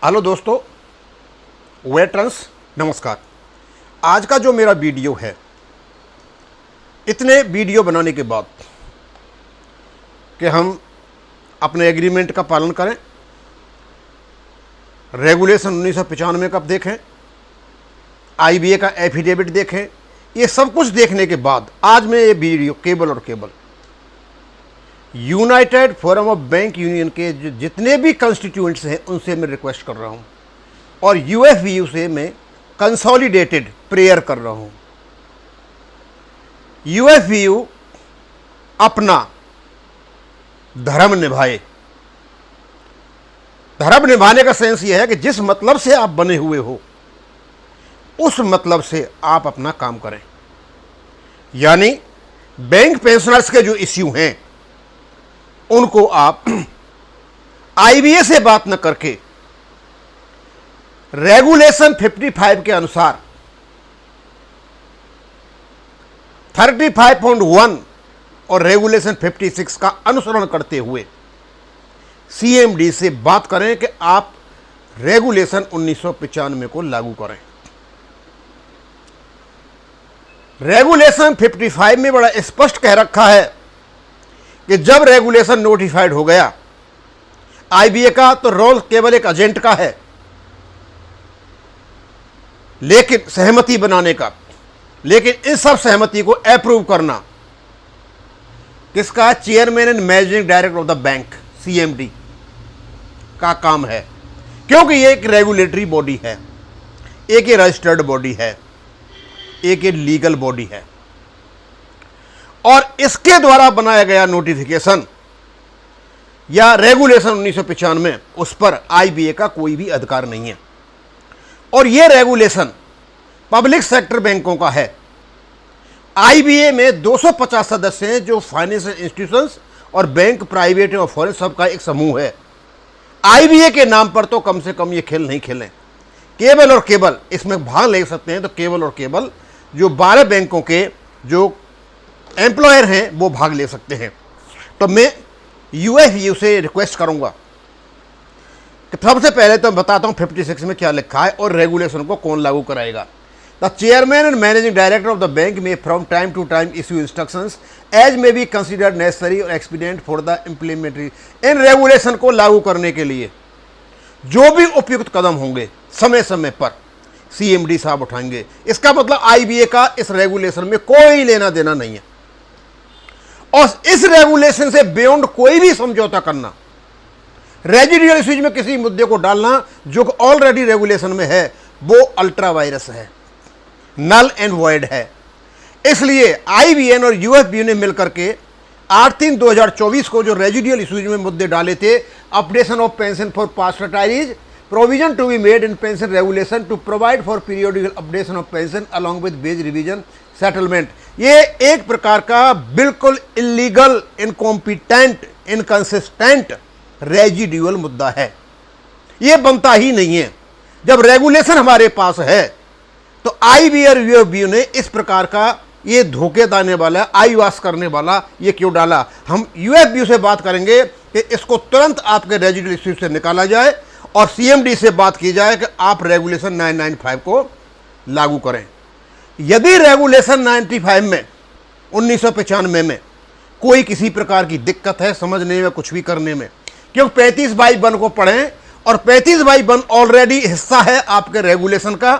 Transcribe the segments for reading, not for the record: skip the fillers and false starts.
Hello दोस्तों, veterans नमस्कार। आज का जो मेरा वीडियो है, इतने वीडियो बनाने के बाद कि हम अपने एग्रीमेंट का पालन करें, रेगुलेशन 1995 का देखें, आईबीए का एफिडेविट देखें, ये सब कुछ देखने के बाद आज मैं ये वीडियो केवल और केवल United forum of bank union के जितने भी कंस्टिट्यूएंट्स हैं उनसे मैं रिक्वेस्ट कर रहा हूं और यूएफबीयू से मैं कंसोलिडेटेड प्रेयर कर रहा हूं। यूएफबीयू अपना धर्म निभाए। धर्म निभाने का सेंस यह है कि जिस मतलब से आप बने हुए हो उस मतलब से आप अपना काम करें। यानी बैंक पेंशनर्स के जो इश्यू हैं उनको आप आईबीए से बात न करके रेगुलेशन 55 के अनुसार 35.1 और रेगुलेशन 56 का अनुसरण करते हुए सीएमडी से बात करें कि आप रेगुलेशन 1995 को लागू करें। रेगुलेशन 55 में बड़ा स्पष्ट कह रखा है कि जब रेगुलेशन नोटिफाइड हो गया आईबीए का, तो रोल केवल एक एजेंट का है, लेकिन सहमति बनाने का, लेकिन इस सब सहमति को अप्रूव करना किसका? Chairman and managing director of the bank CMD का काम है, क्योंकि ये एक रेगुलेटरी बॉडी है, एक ये रजिस्टर्ड बॉडी है, एक ये लीगल बॉडी है और इसके द्वारा बनाया गया नोटिफिकेशन या रेगुलेशन 1995 उस पर आईबीए का कोई भी अधिकार नहीं है। और यह रेगुलेशन पब्लिक सेक्टर बैंकों का है। आईबीए में 250 सदस्य हैं जो फाइनेंशियल इंस्टीट्यूशंस और बैंक, प्राइवेट और फॉरेन सबका एक समूह है। आईबीए के नाम पर तो कम से कम ये खेल नहीं खेलें। केवल और केवल इसमें भाग ले सकते हैं तो केवल और केवल जो 12 बैंकों के जो एम्प्लॉयर हैं वो भाग ले सकते हैं। तो मैं यूएफबीयू से रिक्वेस्ट करूंगा कि सबसे पहले तो बताता हूं 56 में क्या लिखा है और रेगुलेशन को कौन लागू कराएगा। The chairman and managing director of the bank may from time to time issue instructions as may be considered necessary और एक्सपीडिएंट फॉर द इम्प्लीमेंटरी। इन रेगुलेशन को लागू करने के लिए जो भी उपयुक्त कदम होंगे समय समय पर सीएमडी साहब उठाएंगे। इसका मतलब आईबीए का इस रेगुलेशन में कोई लेना देना नहीं है और इस रेगुलेशन से बियॉन्ड कोई भी समझौता करना, रेजिडुअल इश्यूज में किसी मुद्दे को डालना जो ऑलरेडी रेगुलेशन में है, वो अल्ट्रा वायरस है, नल एंड वॉइड है। इसलिए आईबीएन और यूएफबीयू ने मिलकर के 8/3/2024 को जो रेजिडुअल इश्यूज में मुद्दे डाले थे, updation of pension for past retirees, provision to be made in pension regulation to provide for periodical updation of pension along with wage revision settlement, ये एक प्रकार का बिल्कुल इलीगल, इनकॉम्पिटेंट, इनकंसिस्टेंट रेजिडुअल मुद्दा है। ये बनता ही नहीं है। जब रेगुलेशन हमारे पास है तो आईबीए और यूएफबीयू ने इस प्रकार का ये धोखे देने वाला, आईवास करने वाला ये क्यों डाला। हम यूएफबीयू से बात करेंगे कि इसको तुरंत आपके रेजिडुअल इश्यू से निकाला जाए और सीएमडी से बात की जाए कि आप रेगुलेशन 995 को लागू करें। यदि रेगुलेशन 95 में 1995 में कोई किसी प्रकार की दिक्कत है समझने में, कुछ भी करने में, क्योंकि 35/1 को पढ़ें और 35/1 ऑलरेडी हिस्सा है आपके रेगुलेशन का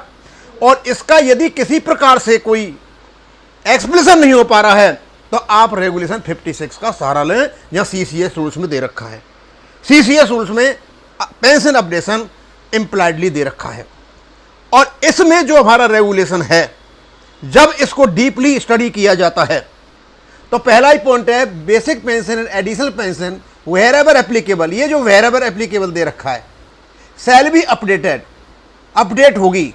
और इसका यदि किसी प्रकार से कोई एक्सप्लेनेशन नहीं हो पा रहा है तो आप रेगुलेशन 56 का सहारा लें, या सीसीएस रूल्स में दे रखा है। सीसीएस रूल्स में पेंशन अपडेशन इंप्लाइडली दे रखा है और इसमें जो हमारा रेगुलेशन है, जब इसको डीपली स्टडी किया जाता है तो पहला ही पॉइंट है basic pension and additional pension wherever applicable. ये जो वेयर एवर एप्लीकेबल दे रखा है शैल बी अपडेटेड, अपडेट होगी।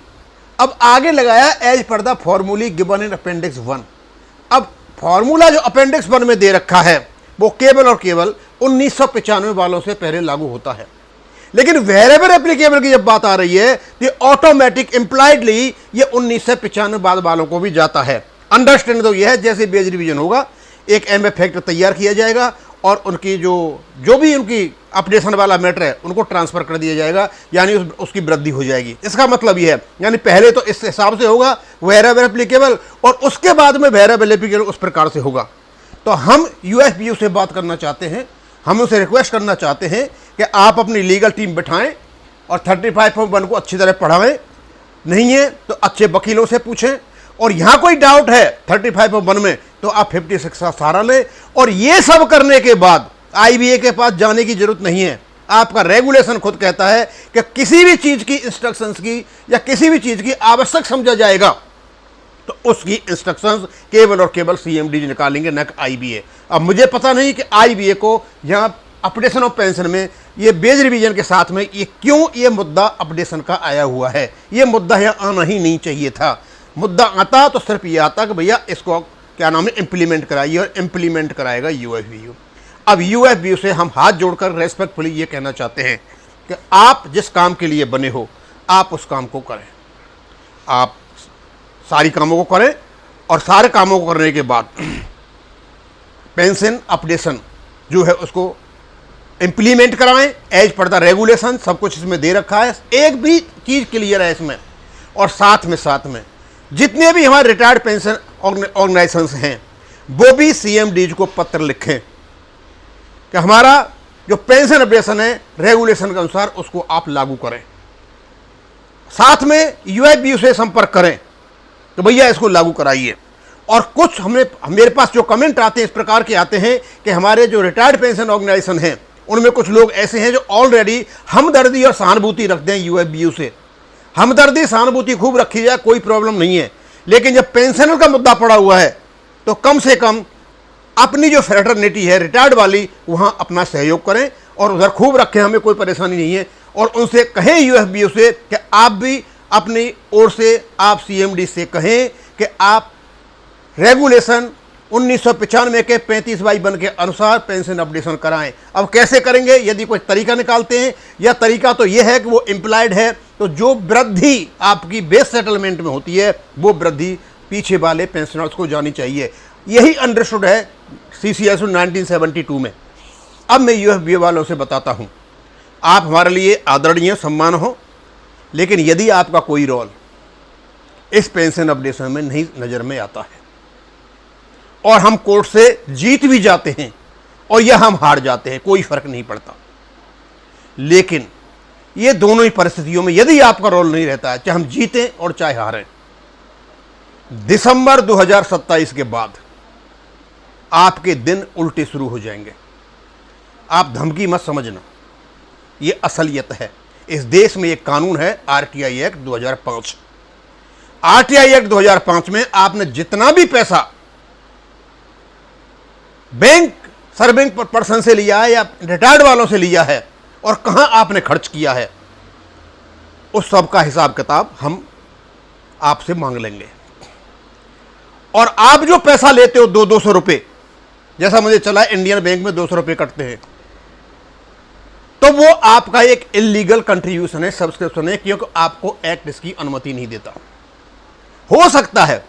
अब आगे लगाया एज पर the formulae given in appendix 1। अब फॉर्मूला जो अपेंडिक्स 1 में दे रखा है वो केवल और केवल 1995 वालों से पहले लागू होता है, लेकिन वेरेबल एप्लीकेबल की जब बात आ रही है तो ऑटोमेटिक इंप्लाइडली ये 1995 बाद वालों को भी जाता है। अंडरस्टैंड तो यह है जैसे बेज रिवीजन होगा एक एमएफ फैक्टर तैयार किया जाएगा और उनकी जो भी उनकी अपडेशन वाला मैटर है उनको ट्रांसफ़र कर दिया जाएगा, यानी उसकी वृद्धि हो जाएगी। इसका मतलब यह है, यानी पहले तो इस हिसाब से होगा वेरिएबल एप्लीकेबल, और उसके बाद में वेरिएबल एप्लीकेबल उस प्रकार से होगा। तो हम यूएफबीयू से बात करना चाहते हैं, हम उनसे रिक्वेस्ट करना चाहते हैं कि आप अपनी लीगल टीम बिठाएं और 35.1 को अच्छी तरह पढ़ाएं, नहीं है तो अच्छे वकीलों से पूछें, और यहाँ कोई डाउट है 35.1 में तो आप 56 का सहारा लें। और ये सब करने के बाद आईबीए के पास जाने की जरूरत नहीं है। आपका रेगुलेशन खुद कहता है कि किसी भी चीज़ की इंस्ट्रक्शंस की या किसी भी चीज़ की आवश्यक समझा जाएगा तो उसकी इंस्ट्रक्शंस केवल और केवल सीएमडी निकालेंगे, न कि आईबीए। अब मुझे पता नहीं कि आईबीए को यहाँ अपडेशन ऑफ पेंशन में ये बेज रिवीजन के साथ में ये क्यों ये मुद्दा अपडेशन का आया हुआ है। ये मुद्दा यहाँ आना ही नहीं चाहिए था। मुद्दा आता तो सिर्फ ये आता कि भैया इसको क्या नाम है इम्प्लीमेंट कराइए, और इम्प्लीमेंट कराएगा यूएफबीयू। अब यूएफबीयू से हम हाथ जोड़कर रेस्पेक्टफुली ये कहना चाहते हैं कि आप जिस काम के लिए बने हो आप उस काम को करें, आप सारी कामों को करें, और सारे कामों को करने के बाद पेंशन अपडेशन जो है उसको इम्प्लीमेंट कराएं एज पर द रेगुलेशन। सब कुछ इसमें दे रखा है, एक भी चीज़ क्लियर है इसमें। और साथ में जितने भी हमारे रिटायर्ड पेंशन ऑर्गेनाइजेशंस हैं वो भी सीएमडीज को पत्र लिखें कि हमारा जो पेंशन अपडेशन है रेगुलेशन के अनुसार उसको आप लागू करें। साथ में यूएफबीयू से संपर्क करें तो भैया इसको लागू कराइए। और कुछ मेरे पास जो कमेंट आते हैं इस प्रकार के आते हैं कि हमारे जो रिटायर्ड पेंशन ऑर्गेनाइजेशन हैं उनमें कुछ लोग ऐसे हैं जो ऑलरेडी हमदर्दी और सहानुभूति रखते हैं यूएफबीयू से। हमदर्दी सहानुभूति खूब रखी जाए, कोई प्रॉब्लम नहीं है, लेकिन जब पेंशनर का मुद्दा पड़ा हुआ है तो कम से कम अपनी जो फ्रेटर्निटी है रिटायर्ड वाली वहाँ अपना सहयोग करें और उधर खूब रखें, हमें कोई परेशानी नहीं है। और उनसे कहें यूएफबीयू से कि आप भी अपनी ओर से आप सीएमडी से कहें कि आप रेगुलेशन 1995 के 35/1 के अनुसार पेंशन अपडेशन कराएं। अब कैसे करेंगे? यदि कोई तरीका निकालते हैं, या तरीका तो यह है कि वो इम्प्लाइड है, तो जो वृद्धि आपकी बेस सेटलमेंट में होती है वो वृद्धि पीछे वाले पेंशनर्स को जानी चाहिए। यही अंडरस्टूड है सीसीएस 1972 में। अब मैं यूएफबीयू वालों से बताता हूँ, आप हमारे लिए आदरणीय सम्मान हो, लेकिन यदि आपका कोई रोल इस पेंशन अपडेशन में नहीं नज़र में आता है और हम कोर्ट से जीत भी जाते हैं और या हम हार जाते हैं, कोई फर्क नहीं पड़ता। लेकिन ये दोनों ही परिस्थितियों में यदि आपका रोल नहीं रहता है, चाहे हम जीतें और चाहे हारें, दिसंबर 2027 के बाद आपके दिन उल्टे शुरू हो जाएंगे। आप धमकी मत समझना, ये असलियत है। इस देश में एक कानून है आरटीआई एक्ट 2005। आरटीआई एक्ट 2005 में आपने जितना भी पैसा बैंक सर्विंग पर्सन से लिया है या रिटायर्ड वालों से लिया है और कहां आपने खर्च किया है, उस सब का हिसाब किताब हम आपसे मांग लेंगे। और आप जो पैसा लेते हो 200 रुपये, जैसा मुझे चला इंडियन बैंक में 200 रुपये कटते हैं, तो वो आपका एक इलीगल कंट्रीब्यूशन है, सब्सक्रिप्शन है, क्योंकि आपको एक्ट इसकी अनुमति नहीं देता। हो सकता है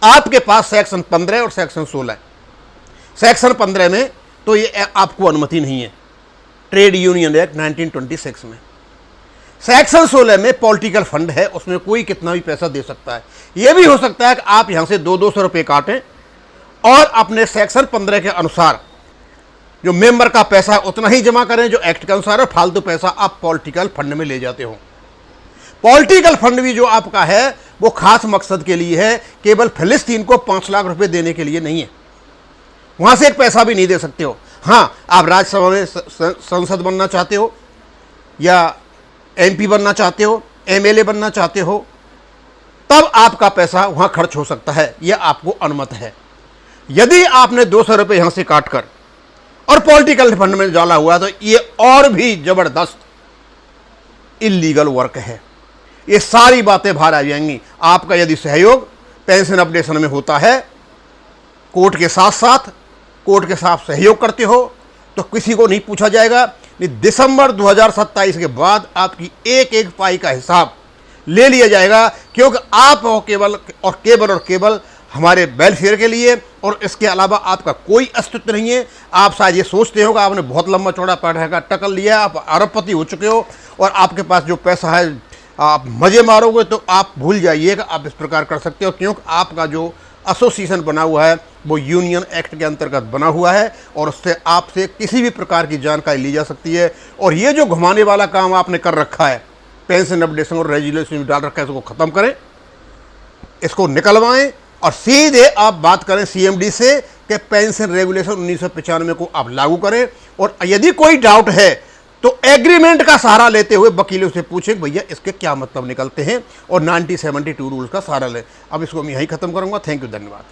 आपके पास सेक्शन 15 और सेक्शन 16 है। सेक्शन 15 में तो ये आपको अनुमति नहीं है, ट्रेड यूनियन एक्ट 1926 में। सेक्शन 16 में पॉलिटिकल फंड है, उसमें कोई कितना भी पैसा दे सकता है। यह भी हो सकता है कि आप यहां से 200 रुपये काटें और अपने सेक्शन 15 के अनुसार जो मेंबर का पैसा है उतना ही जमा करें जो एक्ट के अनुसार है, फालतू पैसा आप पॉलिटिकल फंड में ले जाते हो। पॉलिटिकल फंड भी जो आपका है वो खास मकसद के लिए है, केवल फिलिस्तीन को 5 लाख रुपए देने के लिए नहीं है। वहां से एक पैसा भी नहीं दे सकते हो। हाँ, आप राज्यसभा में संसद बनना चाहते हो या एमपी बनना चाहते हो, एमएलए बनना चाहते हो, तब आपका पैसा वहां खर्च हो सकता है, यह आपको अनुमत है। यदि आपने 200 रुपये यहां से काटकर और पॉलिटिकल फंड में डाला हुआ तो ये और भी जबरदस्त इलीगल वर्क है। ये सारी बातें बाहर आ जाएंगी। आपका यदि सहयोग पेंशन अपडेशन में होता है, कोर्ट के साथ सहयोग करते हो, तो किसी को नहीं पूछा जाएगा। दिसंबर 2027 के बाद आपकी एक पाई का हिसाब ले लिया जाएगा, क्योंकि आप केवल हमारे वेलफेयर के लिए, और इसके अलावा आपका कोई अस्तित्व नहीं है। आप शायद ये सोचते हो कि आपने बहुत लंबा चौड़ा पढ़ा का टकल लिया, आप अरबपति हो चुके हो और आपके पास जो पैसा है आप मज़े मारोगे, तो आप भूल जाइए कि आप इस प्रकार कर सकते हो, क्योंकि आपका जो एसोसिएशन बना हुआ है वो यूनियन एक्ट के अंतर्गत बना हुआ है और उससे आपसे किसी भी प्रकार की जानकारी ली जा सकती है। और ये जो घुमाने वाला काम आपने कर रखा है, पेंशन अपडेशन और रेजुलेशन में डाल रखा है, इसको ख़त्म करें, इसको निकलवाएं और सीधे आप बात करें सीएमडी से कि पेंशन रेगुलेशन 1995 को आप लागू करें। और यदि कोई डाउट है तो एग्रीमेंट का सहारा लेते हुए वकीलों से पूछें कि भैया इसके क्या मतलब निकलते हैं, और 1972 रूल्स का सहारा लें। अब इसको मैं यहीं ख़त्म करूंगा। थैंक यू, धन्यवाद।